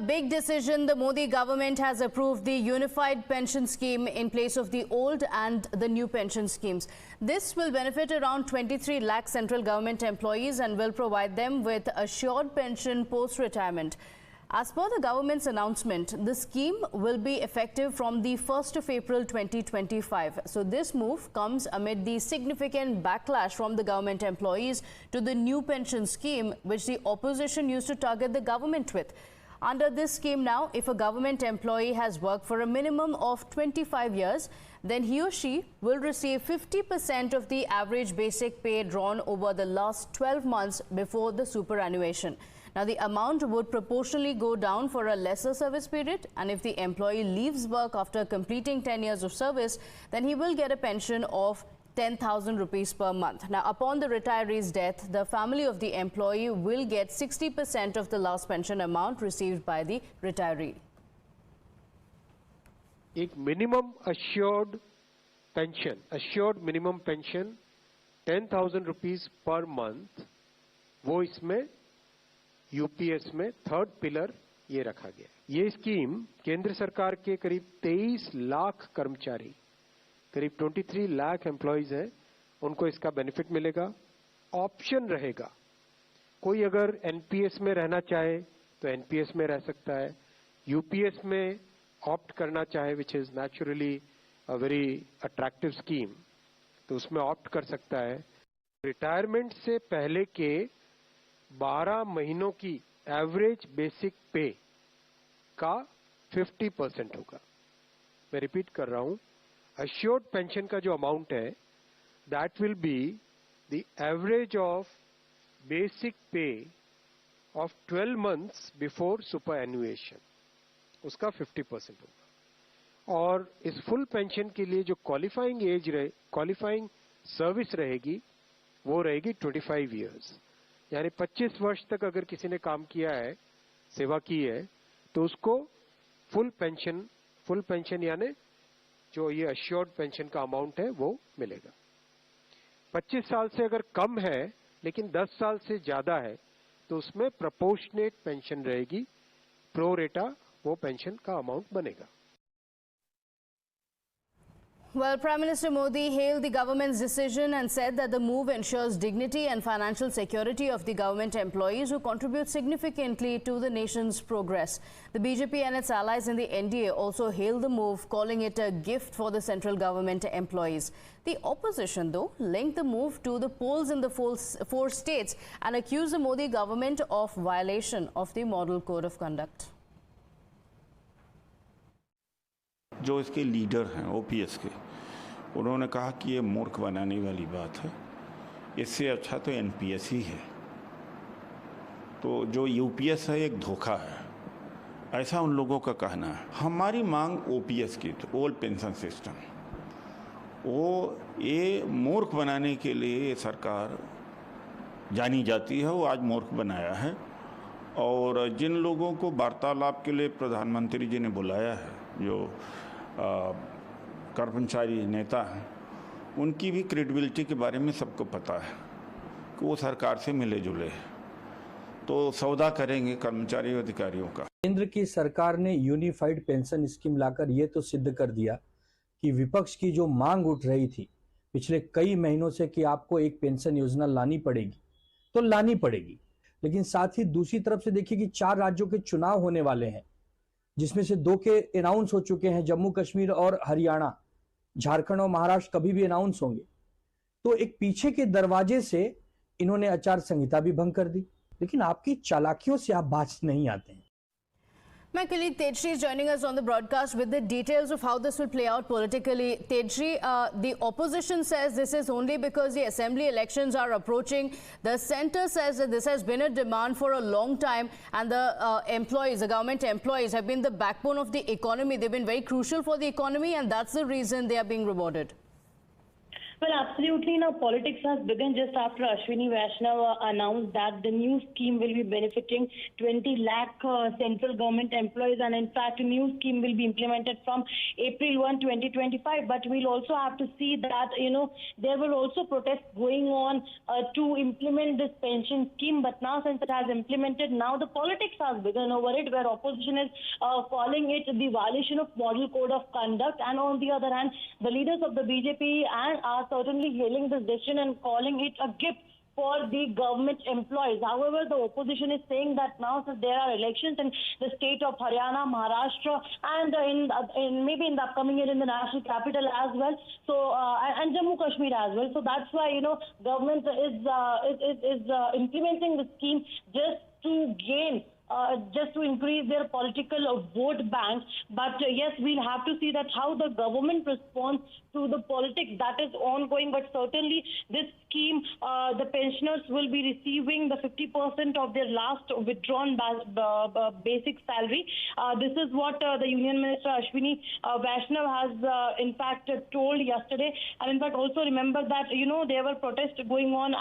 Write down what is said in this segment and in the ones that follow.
Big decision. The Modi government has approved the unified pension scheme in place of the old and the new pension schemes. This will benefit around 23 lakh central government employees and will provide them with assured pension post-retirement. As per the government's announcement, the scheme will be effective from the 1st of April 2025. So this move comes amid the significant backlash from the government employees to the new pension scheme, which the opposition used to target the government with. Under this scheme now, if a government employee has worked for a minimum of 25 years, then he or she will receive 50% of the average basic pay drawn over the last 12 months before the superannuation. Now, the amount would proportionally go down for a lesser service period, and if the employee leaves work after completing 10 years of service, then he will get a pension of 10,000 rupees per month. Now, upon the retiree's death, the family of the employee will get 60% of the last pension amount received by the retiree. एक minimum assured minimum pension 10,000 rupees per month, वो इसमें UPS में third pillar ये रखा गया। ये scheme केंद्र सरकार के करीब 23 लाख कर्मचारी, करीब 23 लाख एम्प्लॉइज हैं, उनको इसका बेनिफिट मिलेगा। ऑप्शन रहेगा, कोई अगर एनपीएस में रहना चाहे तो एनपीएस में रह सकता है, यूपीएस में ऑप्ट करना चाहे, which is naturally a very attractive scheme, तो उसमें ऑप्ट कर सकता है। रिटायरमेंट से पहले के 12 महीनों की एवरेज बेसिक पे का 50% होगा। मैं रिपीट कर रहा हूं, अश्योर्ड पेंशन का जो अमाउंट है, that will be the average of basic पे ऑफ 12 मंथ्स बिफोर सुपर एनुएशन, उसका 50% होगा। और इस फुल पेंशन के लिए जो क्वालिफाइंग सर्विस रहेगी, वो रहेगी 25 इयर्स, यानी 25 वर्ष तक अगर किसी ने काम किया है, सेवा की है, तो उसको फुल पेंशन यानी जो ये अश्योर्ड पेंशन का अमाउंट है वो मिलेगा। 25 साल से अगर कम है लेकिन 10 साल से ज्यादा है, तो उसमें प्रोपोर्शनेट पेंशन रहेगी, प्रो रेटा वो पेंशन का अमाउंट बनेगा। Well, Prime Minister Modi hailed the government's decision and said that the move ensures dignity and financial security of the government employees who contribute significantly to the nation's progress. The BJP and its allies in the NDA also hailed the move, calling it a gift for the central government employees. The opposition, though, linked the move to the polls in the four states and accused the Modi government of violation of the Model Code of Conduct. जो इसके leader हैं OPS के, उन्होंने कहा कि ये मूर्ख बनाने वाली बात है, इससे अच्छा तो एनपीएस ही है। तो जो यूपीएस है एक धोखा है, ऐसा उन लोगों का कहना है। हमारी मांग ओपीएस की थी, ओल्ड पेंशन सिस्टम, वो ये मूर्ख बनाने के लिए ये सरकार जानी जाती है, वो आज मूर्ख बनाया है। और जिन लोगों को वार्तालाप के लिए प्रधानमंत्री जी ने बुलाया है, जो कर्मचारी नेता हैं, उनकी भी क्रेडिबिलिटी के बारे में सबको पता है कि वो सरकार से मिले जुले हैं, तो सौदा करेंगे कर्मचारी अधिकारियों का। केंद्र की सरकार ने यूनिफाइड पेंशन स्कीम लाकर ये तो सिद्ध कर दिया कि विपक्ष की जो मांग उठ रही थी पिछले कई महीनों से कि आपको एक पेंशन योजना लानी पड़ेगी, तो लानी पड़ेगी। लेकिन साथ ही दूसरी तरफ से देखिए कि 4 राज्यों के चुनाव होने वाले हैं, जिसमें से 2 के अनाउंस हो चुके हैं, जम्मू कश्मीर और हरियाणा। झारखंड और महाराष्ट्र कभी भी अनाउंस होंगे। तो एक पीछे के दरवाजे से इन्होंने आचार संहिता भी भंग कर दी, लेकिन आपकी चालाकियों से आप बाज नहीं आते हैं। My colleague Tejri is joining us on the broadcast with the details of how this will play out politically. Tejri, the opposition says this is only because the assembly elections are approaching. The centre says that this has been a demand for a long time, and the employees, the government employees, have been the backbone of the economy. They've been very crucial for the economy, and that's the reason they are being rewarded. Well, absolutely. Now, politics has begun just after Ashwini Vaishnav announced that the new scheme will be benefiting 20 lakh central government employees, and in fact, a new scheme will be implemented from April 1, 2025. But we'll also have to see that, there were also protests going on to implement this pension scheme. But now, since it has implemented, now the politics has begun over it, where opposition is calling it the violation of model code of conduct. And on the other hand, the leaders of the BJP and are certainly hailing this decision and calling it a gift for the government employees. However, the opposition is saying that now, since there are elections in the state of Haryana, Maharashtra, and in maybe in the upcoming year in the national capital as well, so and Jammu Kashmir as well. So that's why government is implementing the scheme just to gain. Just to increase their political vote bank. But yes, we'll have to see that how the government responds to the politics that is ongoing. But certainly this scheme, the pensioners will be receiving the 50% of their last withdrawn basic salary. This is what the Union Minister Ashwini Vaishnav has in fact told yesterday. And in fact also remember that there were protests going on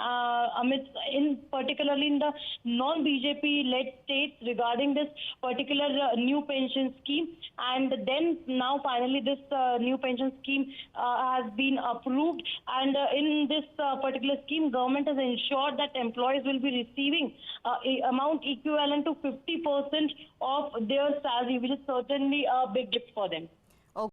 particularly in the non-BJP led states regarding this particular new pension scheme. And then now finally this new pension scheme has been approved, and in this particular scheme, government has ensured that employees will be receiving amount equivalent to 50% of their salary, which is certainly a big gift for them.